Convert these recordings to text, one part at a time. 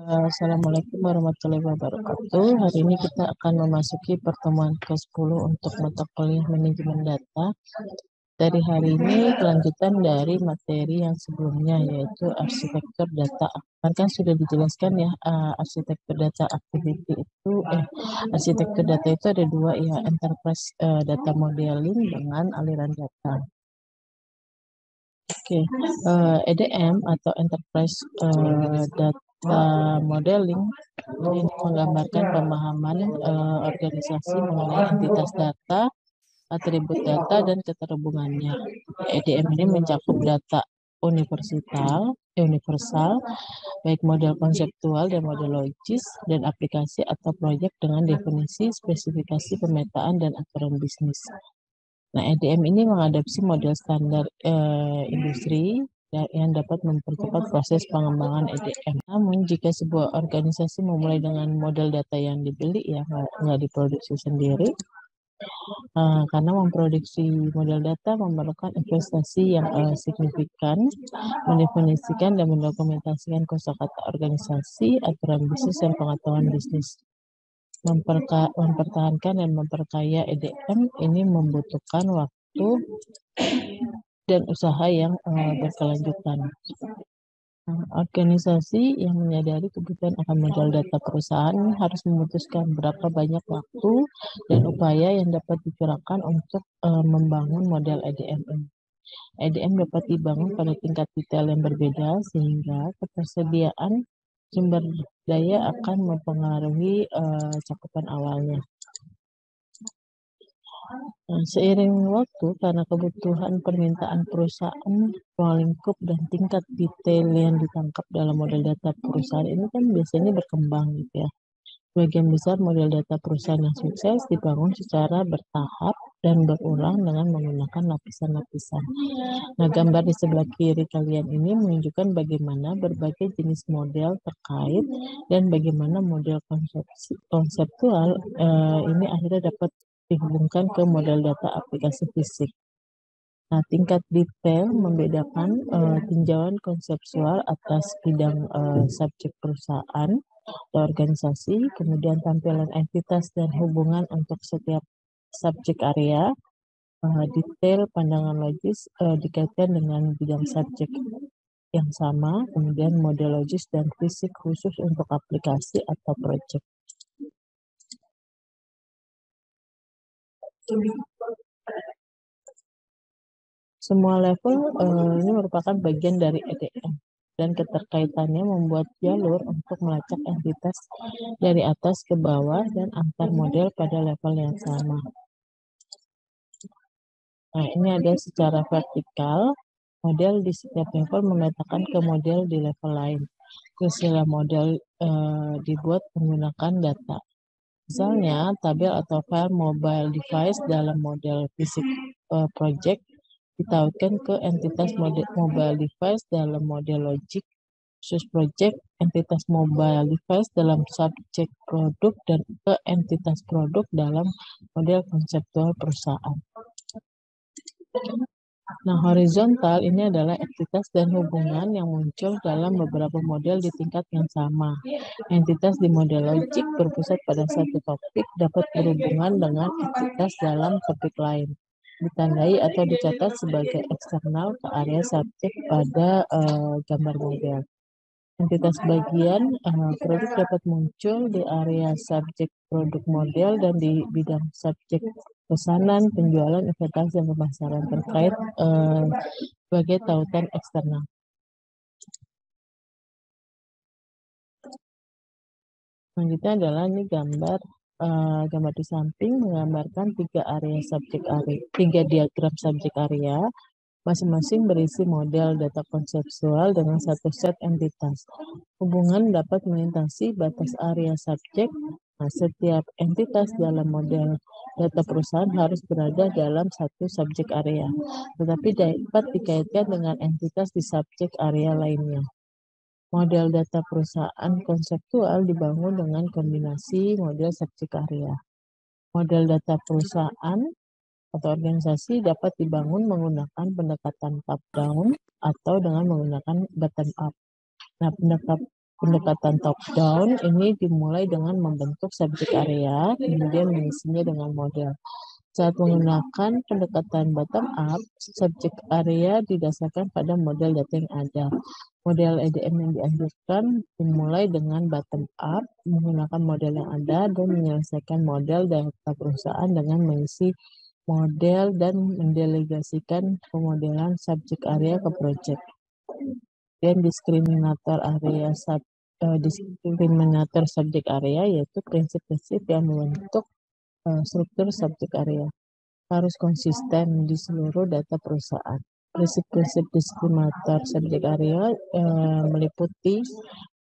Assalamualaikum warahmatullahi wabarakatuh. Hari ini kita akan memasuki pertemuan ke-10 untuk mata kuliah manajemen data. Dari hari ini kelanjutan dari materi yang sebelumnya, yaitu arsitektur data. Kan sudah dijelaskan ya, arsitektur data activity itu, arsitektur data itu ada dua ya, enterprise data modeling dengan aliran data. Oke, EDM atau Enterprise Data Modeling ini menggambarkan pemahaman organisasi mengenai entitas data, atribut data, dan keterhubungannya. EDM ini mencakup data universal, baik model konseptual dan model logis, dan aplikasi atau proyek dengan definisi, spesifikasi, pemetaan, dan aturan bisnis. Nah, EDM ini mengadopsi model standar industri yang dapat mempercepat proses pengembangan EDM. Namun, jika sebuah organisasi memulai dengan model data yang dibeli, ya nggak diproduksi sendiri, karena memproduksi model data memerlukan investasi yang signifikan, mendefinisikan dan mendokumentasikan kosakata organisasi, aturan bisnis, dan pengetahuan bisnis. Mempertahankan dan memperkaya EDM ini membutuhkan waktu dan usaha yang berkelanjutan. Organisasi yang menyadari kebutuhan akan modal data perusahaan harus memutuskan berapa banyak waktu dan upaya yang dapat dicurahkan untuk membangun model EDM ini. EDM dapat dibangun pada tingkat detail yang berbeda sehingga ketersediaan sumber daya akan mempengaruhi cakupan awalnya. Seiring waktu, karena kebutuhan permintaan perusahaan, ruang lingkup, dan tingkat detail yang ditangkap dalam model data perusahaan ini kan biasanya berkembang gitu ya. Sebagian besar model data perusahaan yang sukses dibangun secara bertahap dan berulang dengan menggunakan lapisan-lapisan. Nah, gambar di sebelah kiri kalian ini menunjukkan bagaimana berbagai jenis model terkait dan bagaimana model konseptual ini akhirnya dapat dihubungkan ke model data aplikasi fisik. Nah, tingkat detail membedakan tinjauan konseptual atas bidang subjek perusahaan atau organisasi, kemudian tampilan entitas dan hubungan untuk setiap subjek area, detail pandangan logis dikaitkan dengan bidang subjek yang sama, kemudian model logis dan fisik khusus untuk aplikasi atau proyek. Semua level ini merupakan bagian dari EDM dan keterkaitannya membuat jalur untuk melacak entitas dari atas ke bawah dan antar model pada level yang sama. Nah, ini ada secara vertikal, model di setiap level memetakan ke model di level lain. Istilah model dibuat menggunakan data. Misalnya, tabel atau file mobile device dalam model fisik project ditautkan ke entitas mobile device dalam model logik khusus project, entitas mobile device dalam subjek produk, dan ke entitas produk dalam model konseptual perusahaan. Nah, horizontal ini adalah entitas dan hubungan yang muncul dalam beberapa model di tingkat yang sama. Entitas di model logik berpusat pada satu topik dapat berhubungan dengan entitas dalam topik lain, ditandai atau dicatat sebagai eksternal ke area subjek pada gambar model. Entitas bagian produk dapat muncul di area subjek produk model dan di bidang subjek pesanan, penjualan, inventaris, dan pemasaran terkait sebagai tautan eksternal. Selanjutnya adalah ini gambar di samping menggambarkan tiga diagram subjek area, masing-masing berisi model data konseptual dengan satu set entitas. Hubungan dapat melintasi batas area subjek. Nah, setiap entitas dalam model data perusahaan harus berada dalam satu subjek area, tetapi dapat dikaitkan dengan entitas di subjek area lainnya. Model data perusahaan konseptual dibangun dengan kombinasi model subjek area. Model data perusahaan atau organisasi dapat dibangun menggunakan pendekatan top-down atau dengan menggunakan bottom-up. Nah, pendekatan top down ini dimulai dengan membentuk subject area, kemudian mengisinya dengan model. Saat menggunakan pendekatan bottom up, subject area didasarkan pada model data yang ada. Model EDM yang dianjurkan dimulai dengan bottom up, menggunakan model yang ada dan menyelesaikan model data perusahaan dengan mengisi model dan mendelegasikan pemodelan subject area ke project. Dan diskriminator subject area yaitu prinsip-prinsip yang membentuk struktur subject area harus konsisten di seluruh data perusahaan. Prinsip-prinsip diskriminator subject area meliputi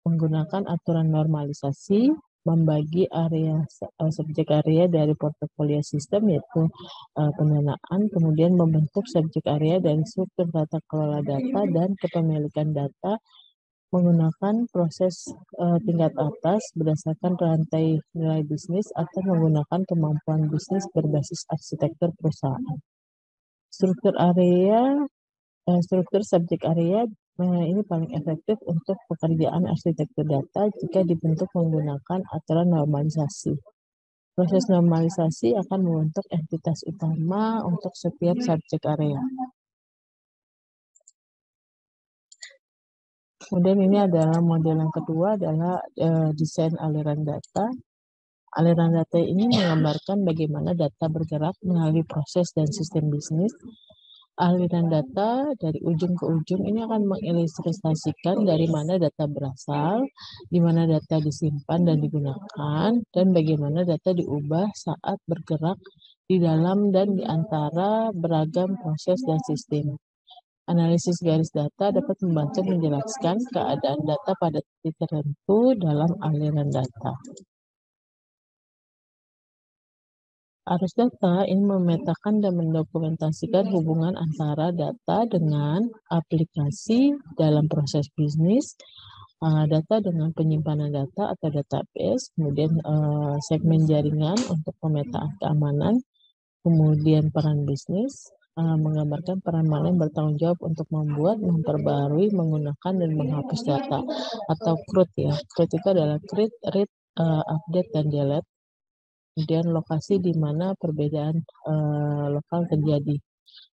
menggunakan aturan normalisasi, membagi area subjek area dari portofolio sistem yaitu pendanaan, kemudian membentuk subjek area dari struktur tata kelola data dan kepemilikan data menggunakan proses tingkat atas berdasarkan rantai nilai bisnis atau menggunakan kemampuan bisnis berbasis arsitektur perusahaan. Struktur subjek area ini paling efektif untuk pekerjaan arsitektur data jika dibentuk menggunakan aturan normalisasi. Proses normalisasi akan membentuk entitas utama untuk setiap subjek area. Kemudian ini adalah model yang kedua adalah desain aliran data. Aliran data ini menggambarkan bagaimana data bergerak melalui proses dan sistem bisnis. Aliran data dari ujung ke ujung ini akan mengilustrasikan dari mana data berasal, di mana data disimpan dan digunakan, dan bagaimana data diubah saat bergerak di dalam dan di antara beragam proses dan sistem. Analisis garis data dapat membantu menjelaskan keadaan data pada titik tertentu dalam aliran data. Arus data ini memetakan dan mendokumentasikan hubungan antara data dengan aplikasi dalam proses bisnis, data dengan penyimpanan data atau database, kemudian segmen jaringan untuk pemetaan keamanan, kemudian peran bisnis, menggambarkan peran mana yang bertanggung jawab untuk membuat, memperbarui, menggunakan, dan menghapus data atau CRUD ya. CRUD itu adalah create, read, update, dan delete. Kemudian lokasi di mana perbedaan lokal terjadi.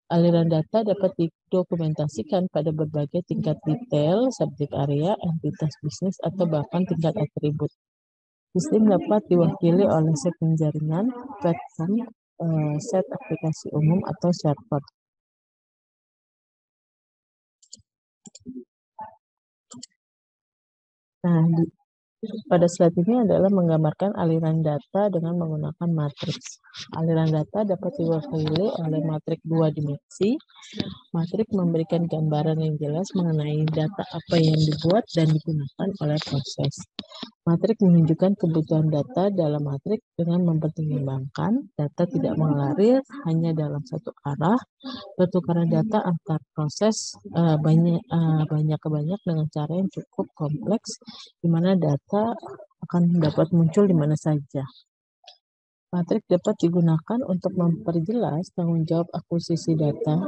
Aliran data dapat didokumentasikan pada berbagai tingkat detail, subjek area, entitas bisnis, atau bahkan tingkat atribut. Sistem dapat diwakili oleh segmen jaringan, platform, set aplikasi umum, atau server. Nah, pada slide ini adalah menggambarkan aliran data dengan menggunakan matriks. Aliran data dapat diwakili oleh matriks 2 dimensi. Matriks memberikan gambaran yang jelas mengenai data apa yang dibuat dan digunakan oleh proses. Matriks menunjukkan kebutuhan data dalam matriks dengan mempertimbangkan data tidak mengalir hanya dalam satu arah, pertukaran data antar proses banyak ke banyak dengan cara yang cukup kompleks, di mana data akan dapat muncul di mana saja. Matriks dapat digunakan untuk memperjelas tanggung jawab akuisisi data,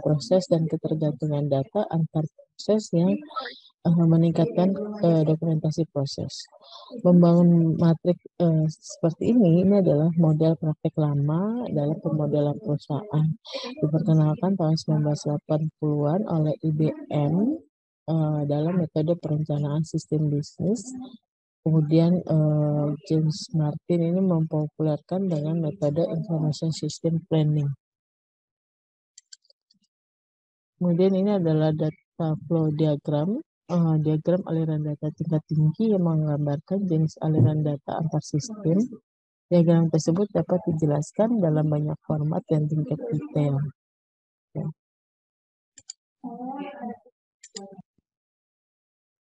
proses dan ketergantungan data antar proses yang meningkatkan dokumentasi proses. Membangun matriks seperti ini adalah model praktek lama dalam pemodelan perusahaan. Diperkenalkan tahun 1980-an oleh IBM dalam metode perencanaan sistem bisnis. Kemudian James Martin ini mempopulerkan dengan metode information system planning. Kemudian ini adalah data flow diagram. Diagram aliran data tingkat tinggi yang menggambarkan jenis aliran data antar sistem. Diagram tersebut dapat dijelaskan dalam banyak format dan tingkat detail. Ya.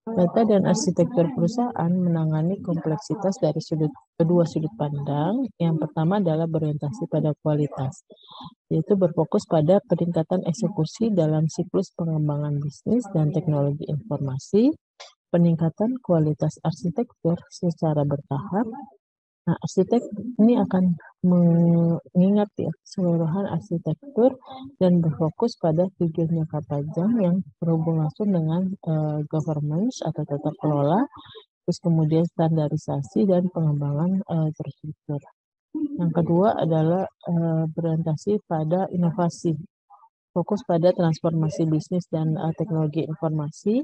Data dan arsitektur perusahaan menangani kompleksitas dari kedua sudut pandang. Yang pertama adalah berorientasi pada kualitas, yaitu berfokus pada peningkatan eksekusi dalam siklus pengembangan bisnis dan teknologi informasi, peningkatan kualitas arsitektur secara bertahap, Nah, arsitek ini akan mengingat ya keseluruhan arsitektur dan berfokus pada tujuan jangka panjang yang berhubungan langsung dengan governance atau tata kelola, terus kemudian standarisasi dan pengembangan terstruktur. Yang kedua adalah berorientasi pada inovasi, fokus pada transformasi bisnis dan teknologi informasi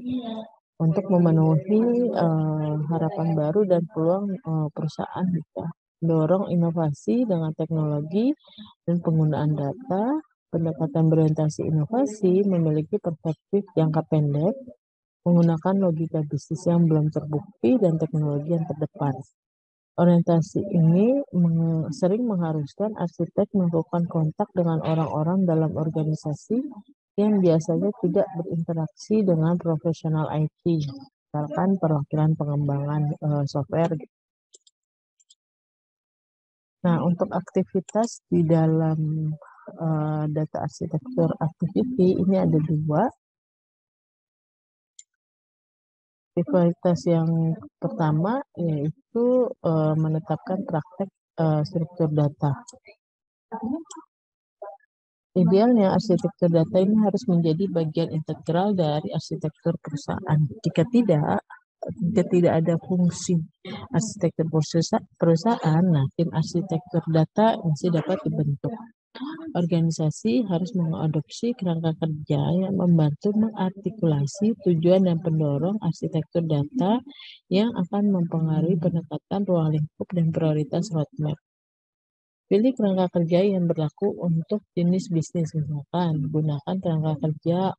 untuk memenuhi harapan baru dan peluang perusahaan gitu. Dorong inovasi dengan teknologi dan penggunaan data. Pendekatan berorientasi inovasi memiliki perspektif jangka pendek, menggunakan logika bisnis yang belum terbukti dan teknologi yang terdepan. Orientasi ini sering mengharuskan arsitek melakukan kontak dengan orang-orang dalam organisasi yang biasanya tidak berinteraksi dengan profesional IT, misalkan perwakilan pengembangan software. Nah, untuk aktivitas di dalam data arsitektur activity ini ada dua. Aktivitas yang pertama yaitu menetapkan praktek struktur data. Idealnya arsitektur data ini harus menjadi bagian integral dari arsitektur perusahaan. Jika tidak ada fungsi arsitektur perusahaan, nah tim arsitektur data masih dapat dibentuk. Organisasi harus mengadopsi kerangka kerja yang membantu mengartikulasi tujuan dan pendorong arsitektur data yang akan mempengaruhi pendekatan ruang lingkup dan prioritas roadmap. Pilih kerangka kerja yang berlaku untuk jenis bisnis, misalkan gunakan kerangka kerja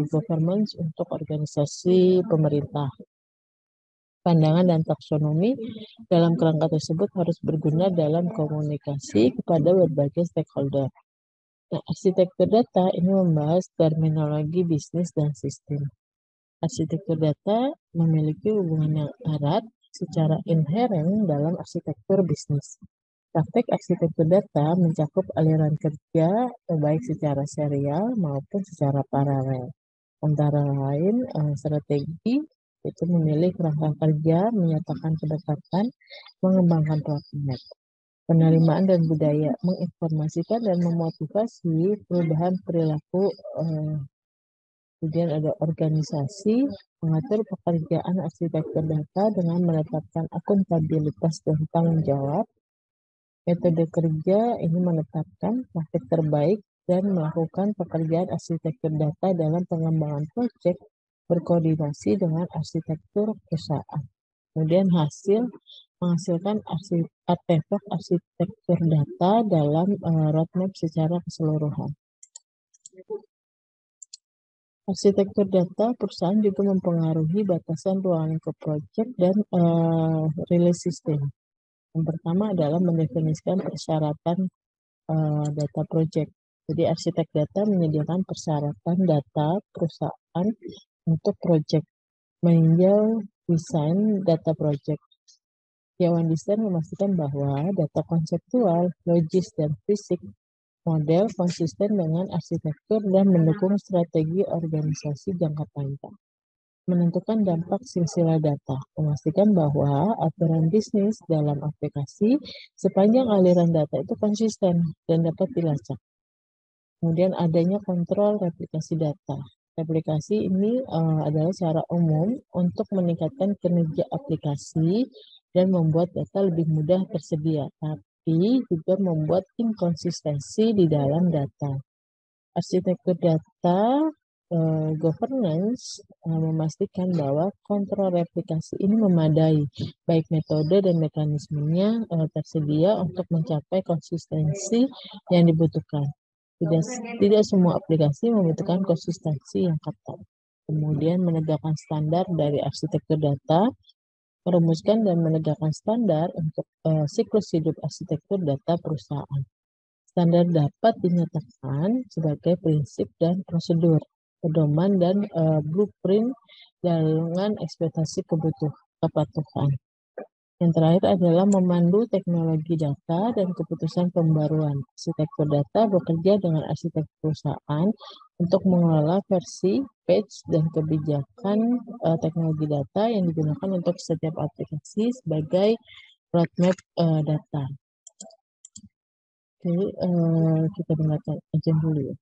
governance untuk organisasi pemerintah. Pandangan dan taksonomi dalam kerangka tersebut harus berguna dalam komunikasi kepada berbagai stakeholder. Nah, arsitektur data ini membahas terminologi bisnis dan sistem. Arsitektur data memiliki hubungan yang erat secara inheren dalam arsitektur bisnis. Praktek arsitektur data mencakup aliran kerja baik secara serial maupun secara paralel. Antara lain strategi itu memilih kerangka kerja, menyatakan pendekatan, mengembangkan roadmap. Penerimaan dan budaya menginformasikan dan memotivasi perubahan perilaku. Kemudian ada organisasi mengatur pekerjaan arsitektur data dengan menetapkan akuntabilitas dan tanggung jawab. Metode kerja ini menetapkan praktik terbaik dan melakukan pekerjaan arsitektur data dalam pengembangan proyek berkoordinasi dengan arsitektur perusahaan. Kemudian menghasilkan artefak arsitektur data dalam roadmap secara keseluruhan. Arsitektur data perusahaan juga mempengaruhi batasan ruang lingkup proyek dan rilis sistem. Yang pertama adalah mendefinisikan persyaratan data proyek. Jadi arsitek data menyediakan persyaratan data perusahaan untuk proyek, meninjau desain data proyek. Setiawan desain memastikan bahwa data konseptual, logis, dan fisik model konsisten dengan arsitektur dan mendukung strategi organisasi jangka panjang. Menentukan dampak silsilah data, memastikan bahwa aturan bisnis dalam aplikasi sepanjang aliran data itu konsisten dan dapat dilacak. Kemudian adanya kontrol replikasi data. Replikasi ini adalah cara umum untuk meningkatkan kinerja aplikasi dan membuat data lebih mudah tersedia, tapi juga membuat inkonsistensi di dalam data. Arsitektur data governance memastikan bahwa kontrol replikasi ini memadai, baik metode dan mekanismenya tersedia untuk mencapai konsistensi yang dibutuhkan. Tidak semua aplikasi membutuhkan konsistensi yang ketat. Kemudian menegakkan standar dari arsitektur data, merumuskan dan menegakkan standar untuk siklus hidup arsitektur data perusahaan. Standar dapat dinyatakan sebagai prinsip dan prosedur, pedoman dan blueprint dengan ekspektasi kepatuhan. Yang terakhir adalah memandu teknologi data dan keputusan pembaruan. Arsitektur data bekerja dengan arsitek perusahaan untuk mengelola versi, patch, dan kebijakan teknologi data yang digunakan untuk setiap aplikasi sebagai roadmap data. Jadi kita dengarkan aja dulu ya.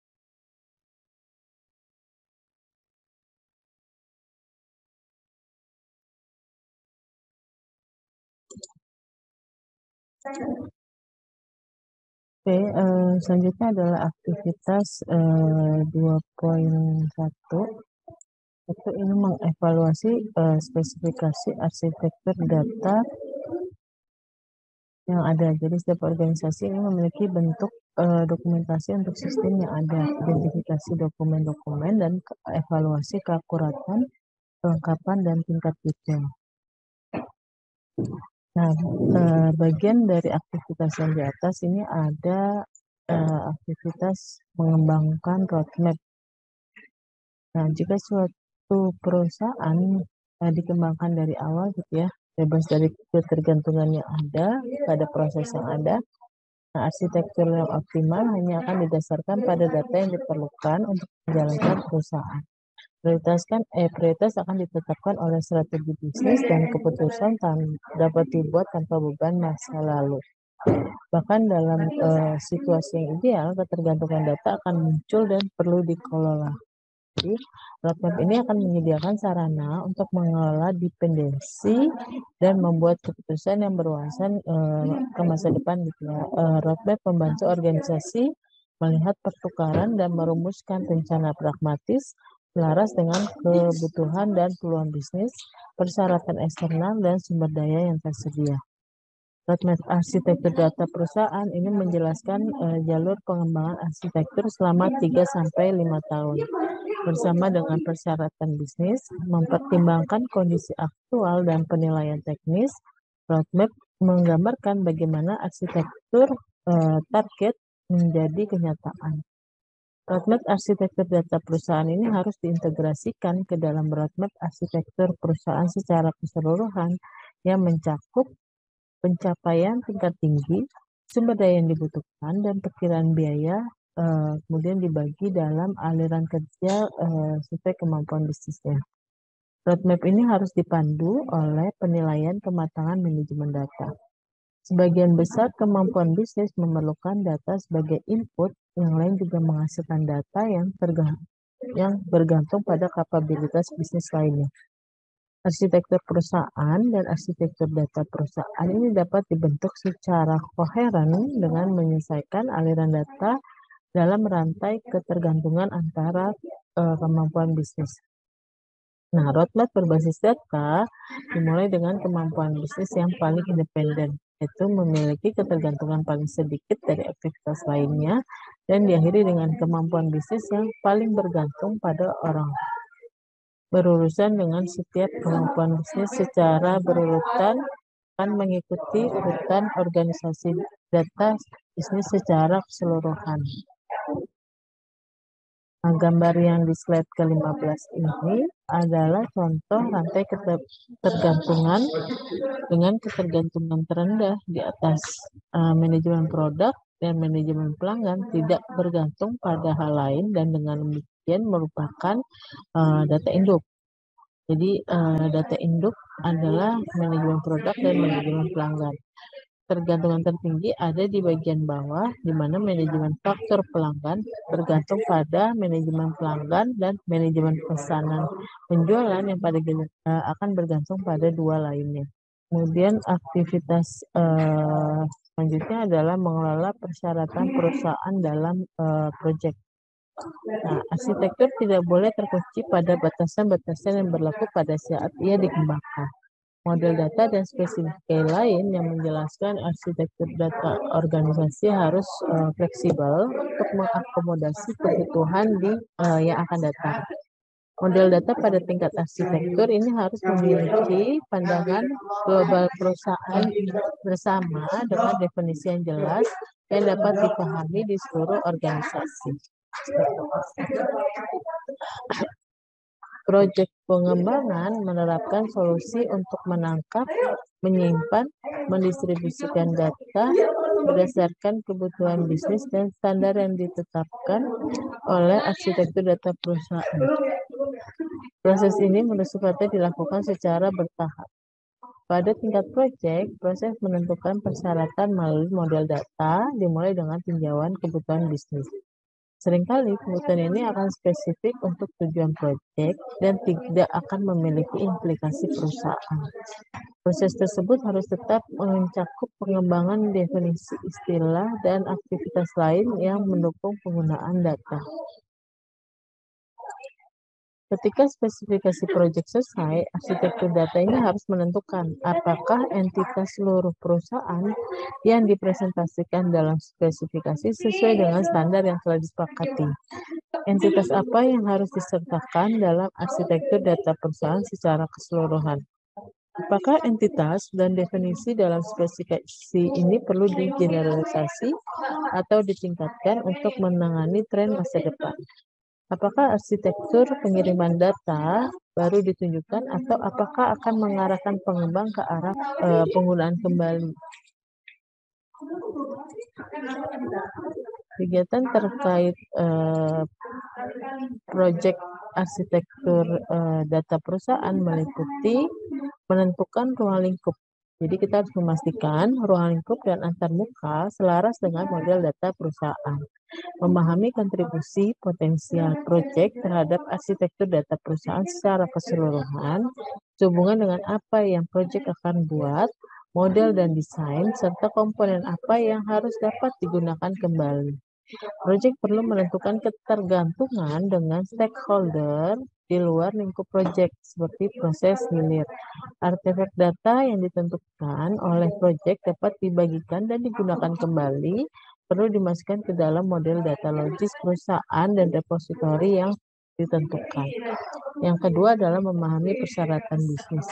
Oke, selanjutnya adalah aktivitas 2.1. Itu ini mengevaluasi spesifikasi arsitektur data yang ada. Jadi setiap organisasi ini memiliki bentuk dokumentasi untuk sistem yang ada, identifikasi dokumen-dokumen, dan evaluasi keakuratan, kelengkapan, dan tingkat detail. Nah, bagian dari aktivitas yang di atas ini ada aktivitas mengembangkan roadmap. Nah, jika suatu perusahaan dikembangkan dari awal gitu ya, bebas dari ketergantungan yang ada pada proses yang ada, nah, arsitektur yang optimal hanya akan didasarkan pada data yang diperlukan untuk menjalankan perusahaan. Prioritas akan ditetapkan oleh strategi bisnis dan keputusan dapat dibuat tanpa beban masa lalu. Bahkan dalam situasi yang ideal, ketergantungan data akan muncul dan perlu dikelola. Jadi, roadmap ini akan menyediakan sarana untuk mengelola dependensi dan membuat keputusan yang berwawasan ke masa depan gitu ya. Roadmap membantu organisasi melihat pertukaran dan merumuskan rencana pragmatis selaras dengan kebutuhan dan peluang bisnis, persyaratan eksternal, dan sumber daya yang tersedia. Roadmap arsitektur data perusahaan ini menjelaskan jalur pengembangan arsitektur selama 3-5 tahun. Bersama dengan persyaratan bisnis, mempertimbangkan kondisi aktual dan penilaian teknis, roadmap menggambarkan bagaimana arsitektur target menjadi kenyataan. Roadmap arsitektur data perusahaan ini harus diintegrasikan ke dalam roadmap arsitektur perusahaan secara keseluruhan yang mencakup pencapaian tingkat tinggi, sumber daya yang dibutuhkan, dan perkiraan biaya, kemudian dibagi dalam aliran kerja sesuai kemampuan bisnisnya. Roadmap ini harus dipandu oleh penilaian kematangan manajemen data. Sebagian besar kemampuan bisnis memerlukan data sebagai input, yang lain juga menghasilkan data yang bergantung pada kapabilitas bisnis lainnya. Arsitektur perusahaan dan arsitektur data perusahaan ini dapat dibentuk secara koheren dengan menyelesaikan aliran data dalam rantai ketergantungan antara kemampuan bisnis. Nah, roadmap berbasis data dimulai dengan kemampuan bisnis yang paling independen, yaitu memiliki ketergantungan paling sedikit dari aktivitas lainnya, dan diakhiri dengan kemampuan bisnis yang paling bergantung pada orang. Berurusan dengan setiap kemampuan bisnis secara berurutan akan mengikuti urutan organisasi data bisnis secara keseluruhan. Nah, gambar yang di slide ke-15 ini adalah contoh rantai ketergantungan dengan ketergantungan terendah di atas. Manajemen produk dan manajemen pelanggan tidak bergantung pada hal lain, dan dengan demikian merupakan data induk. Jadi data induk adalah manajemen produk dan manajemen pelanggan. Ketergantungan tertinggi ada di bagian bawah, di mana manajemen faktor pelanggan bergantung pada manajemen pelanggan dan manajemen pesanan penjualan yang akan bergantung pada dua lainnya. Kemudian aktivitas selanjutnya adalah mengelola persyaratan perusahaan dalam proyek. Nah, arsitektur tidak boleh terkunci pada batasan-batasan yang berlaku pada saat ia dikembangkan. Model data dan spesifikasi lain yang menjelaskan arsitektur data organisasi harus fleksibel untuk mengakomodasi kebutuhan yang akan datang. Model data pada tingkat arsitektur ini harus memiliki pandangan global perusahaan bersama dengan definisi yang jelas yang dapat dipahami di seluruh organisasi. Proyek pengembangan menerapkan solusi untuk menangkap, menyimpan, mendistribusikan data berdasarkan kebutuhan bisnis dan standar yang ditetapkan oleh arsitektur data perusahaan. Proses ini menurut Suprapto dilakukan secara bertahap. Pada tingkat proyek, proses menentukan persyaratan melalui model data dimulai dengan tinjauan kebutuhan bisnis. Seringkali kebutuhan ini akan spesifik untuk tujuan proyek dan tidak akan memiliki implikasi perusahaan. Proses tersebut harus tetap mencakup pengembangan definisi istilah dan aktivitas lain yang mendukung penggunaan data. Ketika spesifikasi proyek selesai, arsitektur data ini harus menentukan apakah entitas seluruh perusahaan yang dipresentasikan dalam spesifikasi sesuai dengan standar yang telah disepakati. Entitas apa yang harus disertakan dalam arsitektur data perusahaan secara keseluruhan? Apakah entitas dan definisi dalam spesifikasi ini perlu digeneralisasi atau ditingkatkan untuk menangani tren masa depan? Apakah arsitektur pengiriman data baru ditunjukkan atau apakah akan mengarahkan pengembang ke arah penggunaan kembali? Kegiatan terkait proyek arsitektur data perusahaan meliputi menentukan ruang lingkup. Jadi kita harus memastikan ruang lingkup dan antarmuka selaras dengan model data perusahaan. Memahami kontribusi potensial proyek terhadap arsitektur data perusahaan secara keseluruhan, sehubungan dengan apa yang proyek akan buat, model dan desain, serta komponen apa yang harus dapat digunakan kembali. Proyek perlu menentukan ketergantungan dengan stakeholder di luar lingkup proyek, seperti proses hilir. Artefak data yang ditentukan oleh proyek dapat dibagikan dan digunakan kembali, perlu dimasukkan ke dalam model data logis perusahaan dan repositori yang ditentukan. Yang kedua adalah memahami persyaratan bisnis.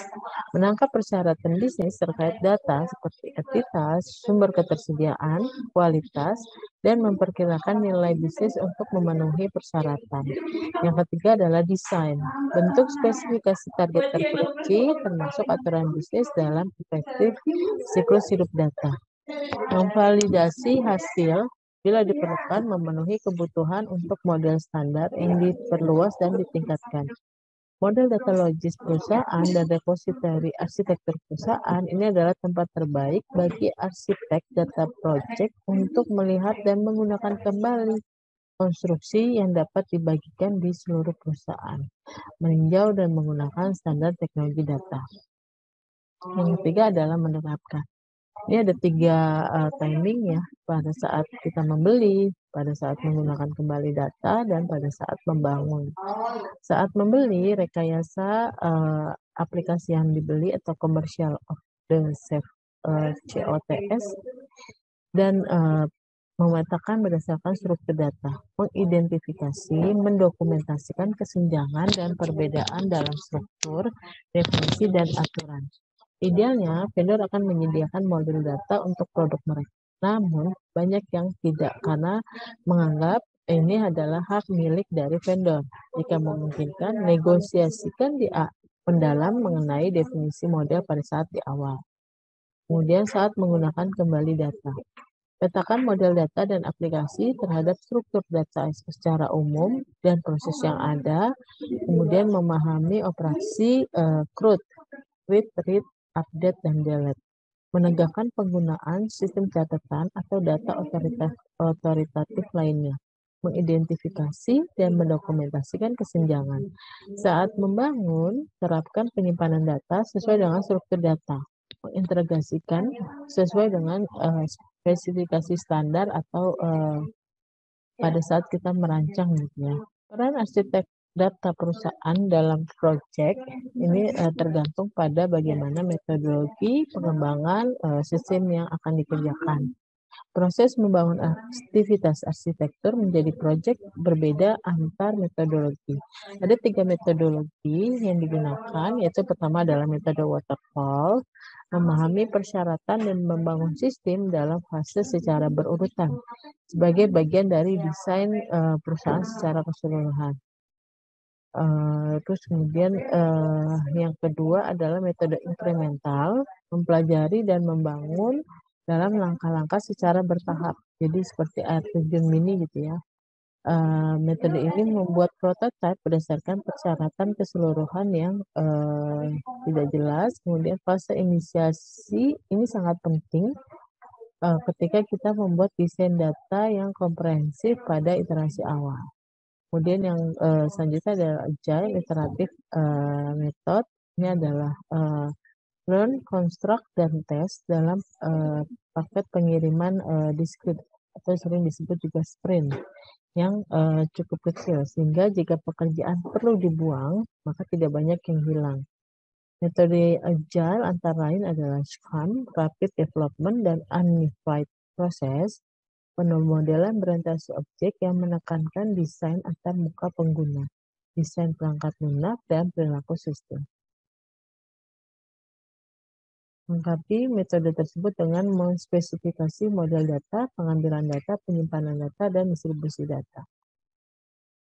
Menangkap persyaratan bisnis terkait data seperti entitas, sumber ketersediaan, kualitas, dan memperkirakan nilai bisnis untuk memenuhi persyaratan. Yang ketiga adalah desain. Bentuk spesifikasi target terperinci termasuk aturan bisnis dalam efektif siklus hidup data. Memvalidasi hasil bila diperlukan memenuhi kebutuhan untuk model standar yang diperluas dan ditingkatkan. Model data logis perusahaan dan repositori arsitektur perusahaan ini adalah tempat terbaik bagi arsitek data project untuk melihat dan menggunakan kembali konstruksi yang dapat dibagikan di seluruh perusahaan, meninjau dan menggunakan standar teknologi data. Yang ketiga adalah menerapkan. Ini ada 3 timing ya, pada saat kita membeli, pada saat menggunakan kembali data, dan pada saat membangun. Saat membeli, rekayasa aplikasi yang dibeli atau commercial of the COTS, dan memetakan berdasarkan struktur data, mengidentifikasi, mendokumentasikan kesenjangan dan perbedaan dalam struktur, definisi, dan aturan. Idealnya, vendor akan menyediakan model data untuk produk mereka. Namun, banyak yang tidak karena menganggap ini adalah hak milik dari vendor. Jika memungkinkan, negosiasikan di mendalam mengenai definisi model pada saat di awal. Kemudian saat menggunakan kembali data. Petakan model data dan aplikasi terhadap struktur data secara umum dan proses yang ada. Kemudian memahami operasi CRUD, read, update, dan delete. Menegakkan penggunaan sistem catatan atau data otoritatif lainnya. Mengidentifikasi dan mendokumentasikan kesenjangan. Saat membangun, terapkan penyimpanan data sesuai dengan struktur data. Mengintegrasikan sesuai dengan spesifikasi standar atau pada saat kita merancang gitu ya. Peran arsitek data perusahaan dalam proyek ini tergantung pada bagaimana metodologi pengembangan sistem yang akan dikerjakan. Proses membangun aktivitas arsitektur menjadi proyek berbeda antar metodologi. Ada 3 metodologi yang digunakan, yaitu pertama adalah metode waterfall, memahami persyaratan dan membangun sistem dalam fase secara berurutan sebagai bagian dari desain perusahaan secara keseluruhan. Terus kemudian yang kedua adalah metode inkremental, mempelajari dan membangun dalam langkah-langkah secara bertahap. Jadi seperti air terjun mini gitu ya. Metode ini membuat prototipe berdasarkan persyaratan keseluruhan yang tidak jelas. Kemudian fase inisiasi ini sangat penting ketika kita membuat desain data yang komprehensif pada iterasi awal. Kemudian yang selanjutnya adalah agile iteratif method. Ini adalah learn, construct, dan test dalam paket pengiriman diskrit atau sering disebut juga sprint yang cukup kecil, sehingga jika pekerjaan perlu dibuang, maka tidak banyak yang hilang. Metode agile antara lain adalah Scrum, Rapid Development, dan Unified Process, pemodelan berorientasi objek yang menekankan desain antar muka pengguna, desain perangkat lunak, dan perilaku sistem. Lengkapi metode tersebut dengan menspesifikasi model data, pengambilan data, penyimpanan data, dan distribusi data.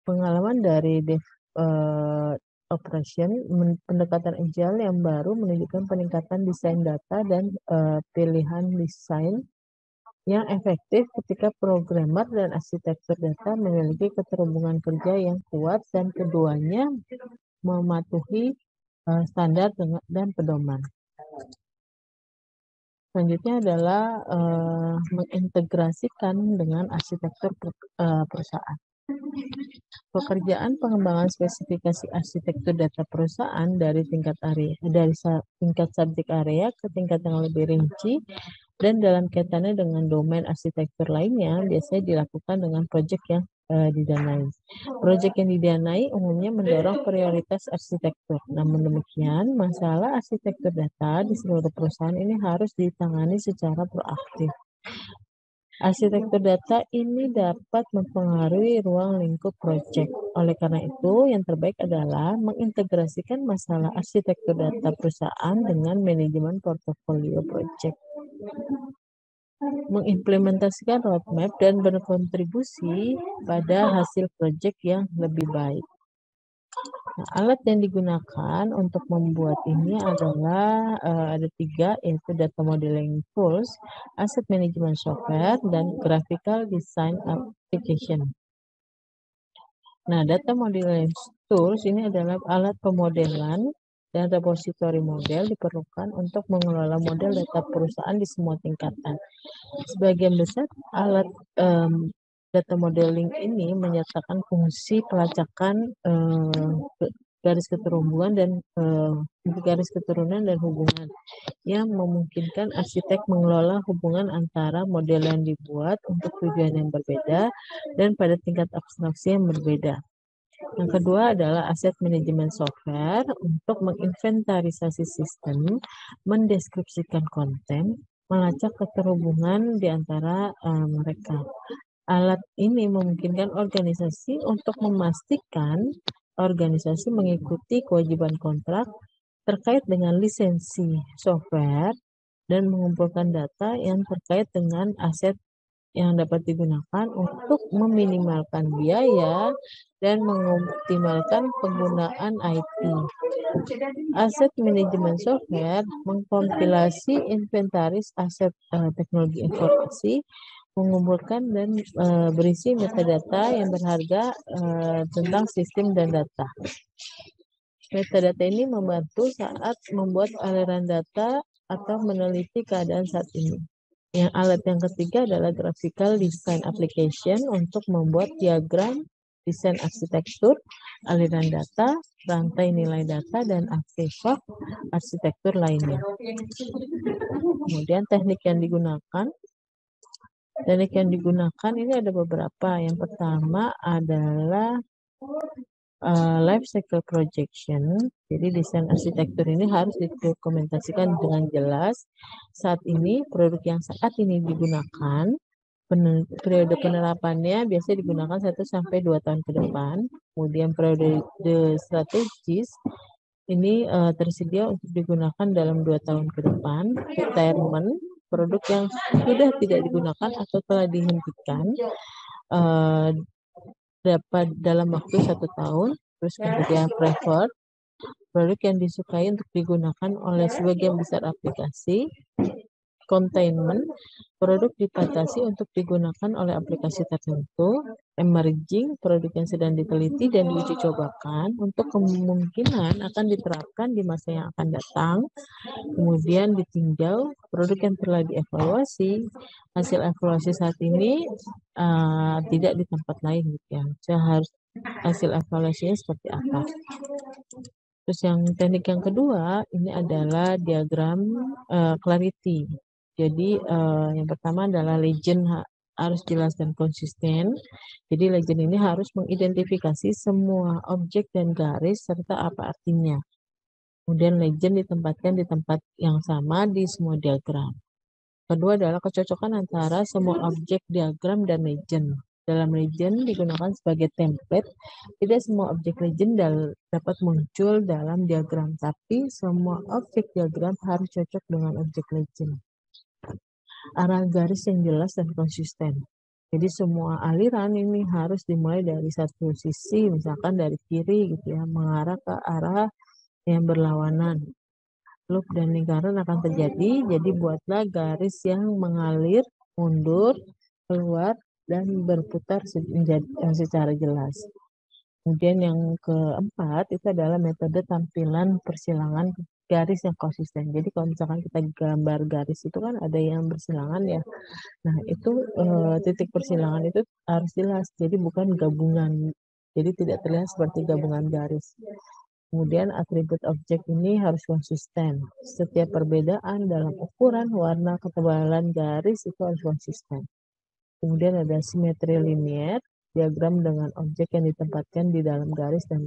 Pengalaman dari operation, pendekatan agile yang baru menunjukkan peningkatan desain data dan pilihan desain yang efektif ketika programmer dan arsitektur data memiliki keterhubungan kerja yang kuat dan keduanya mematuhi standar dan pedoman. Selanjutnya adalah mengintegrasikan dengan arsitektur perusahaan. Pekerjaan pengembangan spesifikasi arsitektur data perusahaan dari tingkat subjek area ke tingkat yang lebih rinci dan dalam kaitannya dengan domain arsitektur lainnya biasanya dilakukan dengan proyek yang didanai. Proyek yang didanai umumnya mendorong prioritas arsitektur. Namun demikian, masalah arsitektur data di seluruh perusahaan ini harus ditangani secara proaktif. Arsitektur data ini dapat mempengaruhi ruang lingkup proyek. Oleh karena itu, yang terbaik adalah mengintegrasikan masalah arsitektur data perusahaan dengan manajemen portofolio proyek. Mengimplementasikan roadmap dan berkontribusi pada hasil proyek yang lebih baik. Nah, alat yang digunakan untuk membuat ini adalah ada 3, yaitu data modeling tools, asset management software, dan graphical design application. Nah, data modeling tools ini adalah alat pemodelan dan repositori model diperlukan untuk mengelola model data perusahaan di semua tingkatan. Sebagian besar alat data modeling ini menyertakan fungsi pelacakan garis keterhubungan dan garis keturunan dan hubungan yang memungkinkan arsitek mengelola hubungan antara model yang dibuat untuk tujuan yang berbeda dan pada tingkat abstraksi yang berbeda. Yang kedua adalah aset manajemen software untuk menginventarisasi sistem, mendeskripsikan konten, melacak keterhubungan di antara mereka. Alat ini memungkinkan organisasi untuk memastikan organisasi mengikuti kewajiban kontrak terkait dengan lisensi software dan mengumpulkan data yang terkait dengan aset yang dapat digunakan untuk meminimalkan biaya dan mengoptimalkan penggunaan IT. Aset manajemen software mengkompilasi inventaris aset teknologi informasi, mengumpulkan dan berisi metadata yang berharga tentang sistem dan data. Metadata ini membantu saat membuat aliran data atau meneliti keadaan saat ini. Yang alat yang ketiga adalah graphical design application untuk membuat diagram desain arsitektur, aliran data, rantai nilai data, dan artefak arsitektur lainnya. Kemudian teknik yang digunakan. Teknik yang digunakan ini ada beberapa. Yang pertama adalah life cycle projection. Jadi desain arsitektur ini harus didokumentasikan dengan jelas. Saat ini produk yang saat ini digunakan, periode penerapannya biasanya digunakan 1-2 tahun ke depan. Kemudian periode strategis ini tersedia untuk digunakan dalam 2 tahun ke depan. Retirement, produk yang sudah tidak digunakan atau telah dihentikan dapat dalam waktu 1 tahun. Terus kemudian preferred, produk yang disukai untuk digunakan oleh sebagian besar aplikasi. containment, produk dibatasi untuk digunakan oleh aplikasi tertentu. Emerging, produk yang sedang diteliti dan diuji cobakan untuk kemungkinan akan diterapkan di masa yang akan datang. Kemudian ditinjau, produk yang telah dievaluasi, hasil evaluasi saat ini tidak di tempat lain gitu ya. Harus hasil evaluasinya seperti apa. Terus yang teknik yang kedua ini adalah diagram clarity. Jadi yang pertama adalah legend harus jelas dan konsisten. Jadi legend ini harus mengidentifikasi semua objek dan garis serta apa artinya. Kemudian legend ditempatkan di tempat yang sama di semua diagram. Kedua adalah kecocokan antara semua objek diagram dan legend. Dalam legend digunakan sebagai template. Tidak semua objek legend dapat muncul dalam diagram, tapi semua objek diagram harus cocok dengan objek legend. Arah garis yang jelas dan konsisten. Jadi semua aliran ini harus dimulai dari satu sisi, misalkan dari kiri gitu ya, mengarah ke arah yang berlawanan. Loop dan lingkaran akan terjadi, jadi buatlah garis yang mengalir, mundur, keluar, dan berputar secara jelas. Kemudian yang keempat itu adalah metode tampilan persilangan garis yang konsisten. Jadi kalau misalkan kita gambar garis itu kan ada yang bersilangan ya. Nah itu titik persilangan itu harus jelas. Jadi bukan gabungan. Jadi tidak terlihat seperti gabungan garis. Kemudian atribut objek ini harus konsisten. Setiap perbedaan dalam ukuran, warna, ketebalan garis itu harus konsisten. Kemudian ada simetri linier. Diagram dengan objek yang ditempatkan di dalam garis dan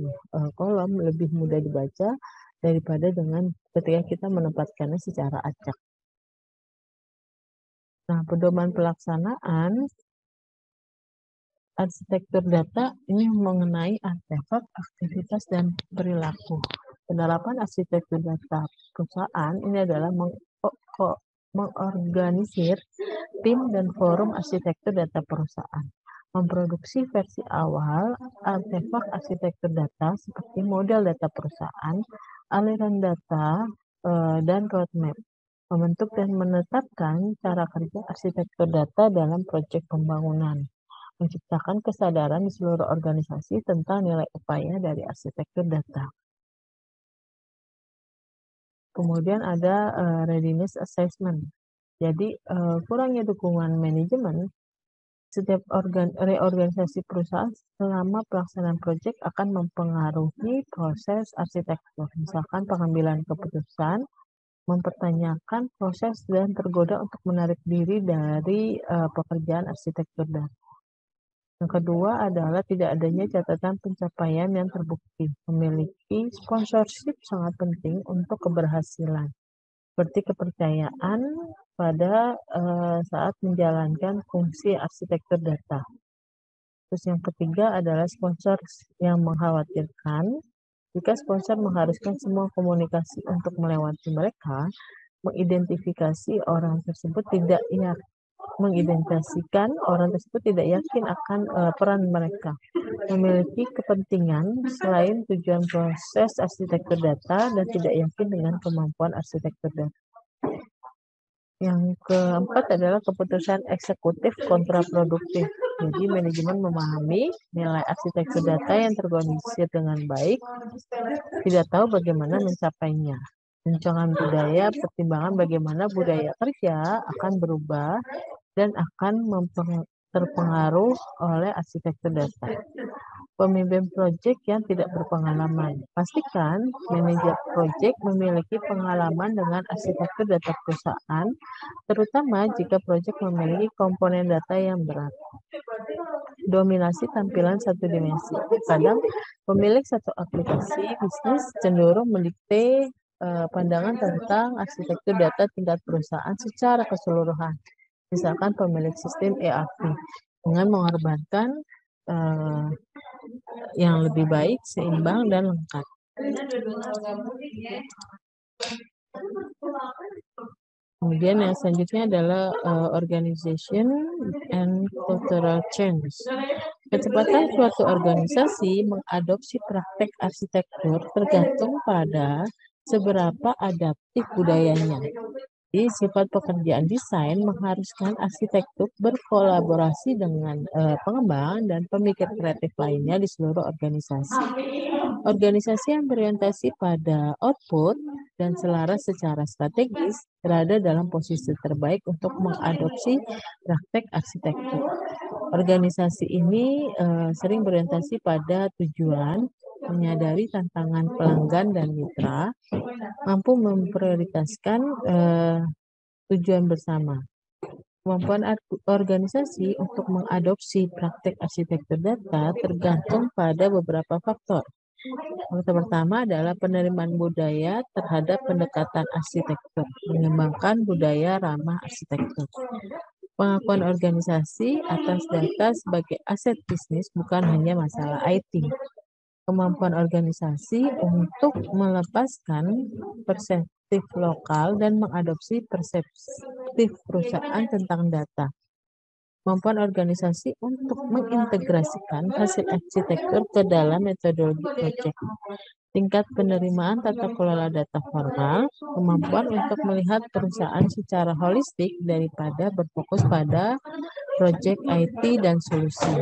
kolom lebih mudah dibaca daripada dengan ketika kita menempatkannya secara acak. Nah, pedoman pelaksanaan arsitektur data ini mengenai artefak, aktivitas, dan perilaku. Penerapan arsitektur data perusahaan ini adalah mengorganisir tim dan forum arsitektur data perusahaan. Memproduksi versi awal artefak arsitektur data seperti model data perusahaan, aliran data, dan roadmap. Membentuk dan menetapkan cara kerja arsitektur data dalam proyek pembangunan. Menciptakan kesadaran di seluruh organisasi tentang nilai upaya dari arsitektur data. Kemudian ada readiness assessment. Jadi kurangnya dukungan manajemen, setiap reorganisasi perusahaan selama pelaksanaan proyek akan mempengaruhi proses arsitektur. Misalkan pengambilan keputusan, mempertanyakan proses dan tergoda untuk menarik diri dari pekerjaan arsitektur data. Yang kedua adalah tidak adanya catatan pencapaian yang terbukti. Memiliki sponsorship sangat penting untuk keberhasilan, seperti kepercayaan pada saat menjalankan fungsi arsitektur data. Terus yang ketiga adalah sponsor yang mengkhawatirkan. Jika sponsor mengharuskan semua komunikasi untuk melewati mereka, mengidentifikasi orang tersebut tidak yakin akan peran mereka. Memiliki kepentingan selain tujuan proses arsitektur data dan tidak yakin dengan kemampuan arsitektur data. Yang keempat adalah keputusan eksekutif kontraproduktif. Jadi manajemen memahami nilai arsitektur data yang terorganisir dengan baik, tidak tahu bagaimana mencapainya. Rancangan budaya, pertimbangan bagaimana budaya kerja akan berubah dan akan terpengaruh oleh arsitektur data. Pemimpin proyek yang tidak berpengalaman. Pastikan manajer proyek memiliki pengalaman dengan arsitektur data perusahaan, terutama jika proyek memiliki komponen data yang berat. Dominasi tampilan satu dimensi. Kadang pemilik satu aplikasi bisnis cenderung memiliki pandangan tentang arsitektur data tingkat perusahaan secara keseluruhan. Misalkan pemilik sistem ERP dengan mengorbankan yang lebih baik, seimbang, dan lengkap. Kemudian yang selanjutnya adalah organization and cultural change. Kecepatan suatu organisasi mengadopsi praktek arsitektur tergantung pada seberapa adaptif budayanya. Jadi, sifat pekerjaan desain mengharuskan arsitektur berkolaborasi dengan pengembang dan pemikir kreatif lainnya di seluruh organisasi. Organisasi yang berorientasi pada output dan selaras secara strategis berada dalam posisi terbaik untuk mengadopsi praktek arsitektur. Organisasi ini sering berorientasi pada tujuan, menyadari tantangan pelanggan dan mitra, mampu memprioritaskan tujuan bersama. Kemampuan organisasi untuk mengadopsi praktek arsitektur data tergantung pada beberapa faktor. Faktor pertama adalah penerimaan budaya terhadap pendekatan arsitektur, mengembangkan budaya ramah arsitektur. Pengakuan organisasi atas data sebagai aset bisnis bukan hanya masalah IT. Kemampuan organisasi untuk melepaskan perspektif lokal dan mengadopsi perspektif perusahaan tentang data. Kemampuan organisasi untuk mengintegrasikan hasil arsitektur ke dalam metodologi proyek. Tingkat penerimaan tata kelola data formal, kemampuan untuk melihat perusahaan secara holistik daripada berfokus pada proyek IT dan solusi.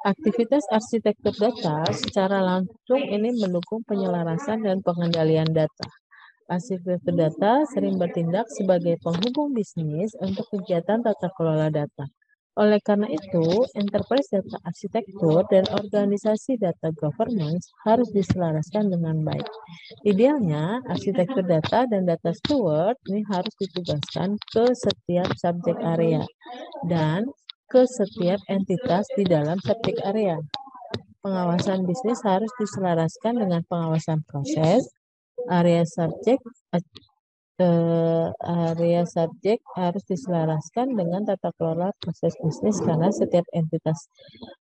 Aktivitas arsitektur data secara langsung ini mendukung penyelarasan dan pengendalian data. Arsitektur data sering bertindak sebagai penghubung bisnis untuk kegiatan tata kelola data. Oleh karena itu, enterprise data arsitektur dan organisasi data governance harus diselaraskan dengan baik. Idealnya, arsitektur data dan data steward ini harus ditugaskan ke setiap subjek area dan ke setiap entitas di dalam subjek area. Pengawasan bisnis harus diselaraskan dengan pengawasan proses, area subjek harus diselaraskan dengan tata kelola proses bisnis karena setiap entitas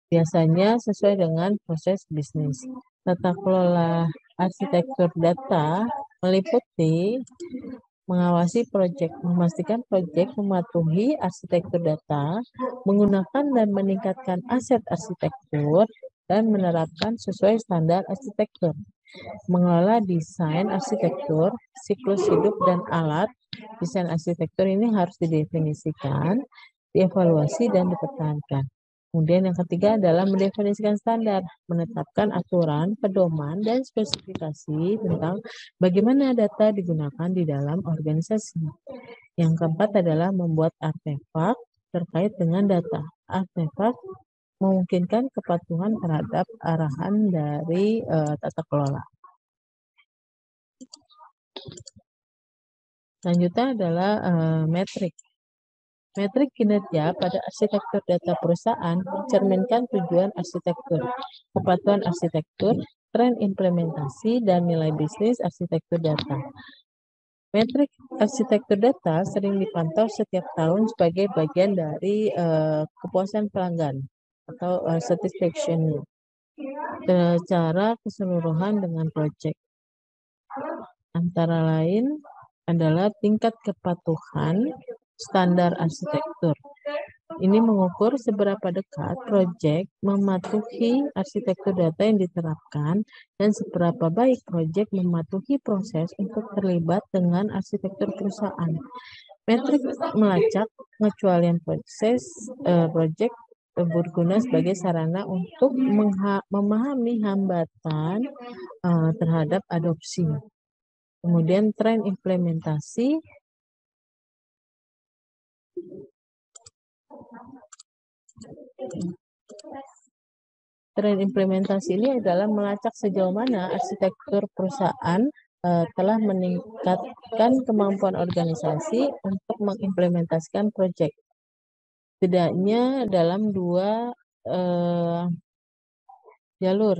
biasanya sesuai dengan proses bisnis. Tata kelola arsitektur data meliputi mengawasi proyek, memastikan proyek mematuhi arsitektur data, menggunakan dan meningkatkan aset arsitektur, dan menerapkan sesuai standar arsitektur. Mengelola desain arsitektur, siklus hidup dan alat. Desain arsitektur ini harus didefinisikan, dievaluasi, dan dipertahankan. Kemudian yang ketiga adalah mendefinisikan standar, menetapkan aturan, pedoman, dan spesifikasi tentang bagaimana data digunakan di dalam organisasi. Yang keempat adalah membuat artefak terkait dengan data. Artefak memungkinkan kepatuhan terhadap arahan dari tata kelola. Selanjutnya adalah metrik. Metrik kinerja pada arsitektur data perusahaan mencerminkan tujuan arsitektur, kepatuhan arsitektur, tren implementasi, dan nilai bisnis arsitektur data. Metrik arsitektur data sering dipantau setiap tahun sebagai bagian dari kepuasan pelanggan atau satisfaction secara keseluruhan dengan proyek. Antara lain adalah tingkat kepatuhan standar arsitektur. Ini mengukur seberapa dekat proyek mematuhi arsitektur data yang diterapkan dan seberapa baik proyek mematuhi proses untuk terlibat dengan arsitektur perusahaan. Metrik melacak pengecualian proses proyek berguna sebagai sarana untuk memahami hambatan terhadap adopsi. Kemudian tren implementasi. Tren implementasi ini adalah melacak sejauh mana arsitektur perusahaan telah meningkatkan kemampuan organisasi untuk mengimplementasikan proyek. Setidaknya dalam dua jalur.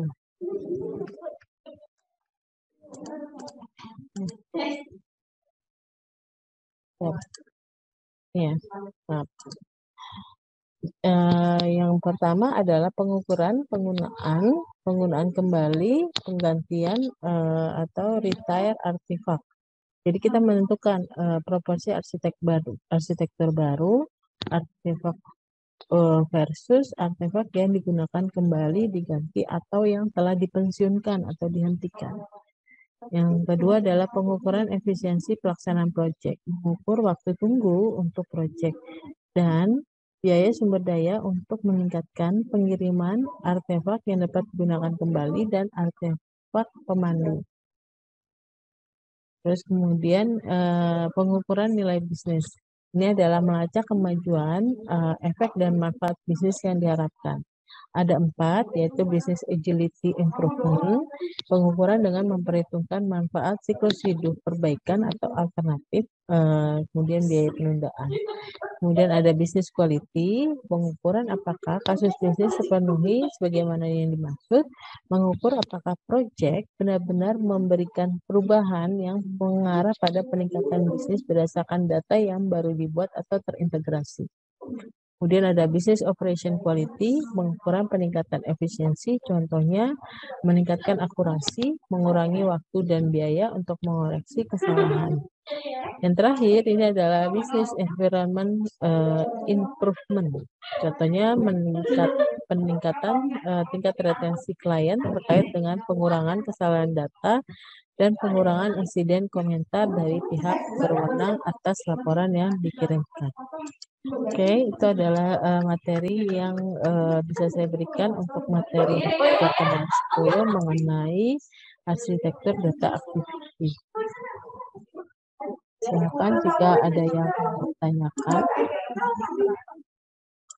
Ya, maaf. Yang pertama adalah pengukuran penggunaan kembali, penggantian atau retire artifact. Jadi kita menentukan proporsi arsitektur baru, artefak versus artefak yang digunakan kembali, diganti, atau yang telah dipensiunkan atau dihentikan. Yang kedua adalah pengukuran efisiensi pelaksanaan proyek, mengukur waktu tunggu untuk proyek, dan biaya sumber daya untuk meningkatkan pengiriman artefak yang dapat digunakan kembali dan artefak pemandu. Terus kemudian pengukuran nilai bisnis. Ini adalah melacak kemajuan, efek dan manfaat bisnis yang diharapkan. Ada 4, yaitu Business Agility Improvement, pengukuran dengan memperhitungkan manfaat siklus hidup, perbaikan atau alternatif, kemudian biaya penundaan. Kemudian ada Business Quality, pengukuran apakah kasus bisnis sepenuhi sebagaimana yang dimaksud, mengukur apakah proyek benar-benar memberikan perubahan yang mengarah pada peningkatan bisnis berdasarkan data yang baru dibuat atau terintegrasi. Kemudian ada Business Operation Quality, pengukuran peningkatan efisiensi, contohnya meningkatkan akurasi, mengurangi waktu dan biaya untuk mengoreksi kesalahan. Yang terakhir ini adalah Business Environment Improvement, contohnya peningkatan tingkat retensi klien terkait dengan pengurangan kesalahan data dan pengurangan insiden komentar dari pihak berwenang atas laporan yang dikirimkan. Oke, itu adalah materi yang bisa saya berikan untuk materi pertemuan 10 mengenai arsitektur data activity. Silakan jika ada yang mau ditanyakan.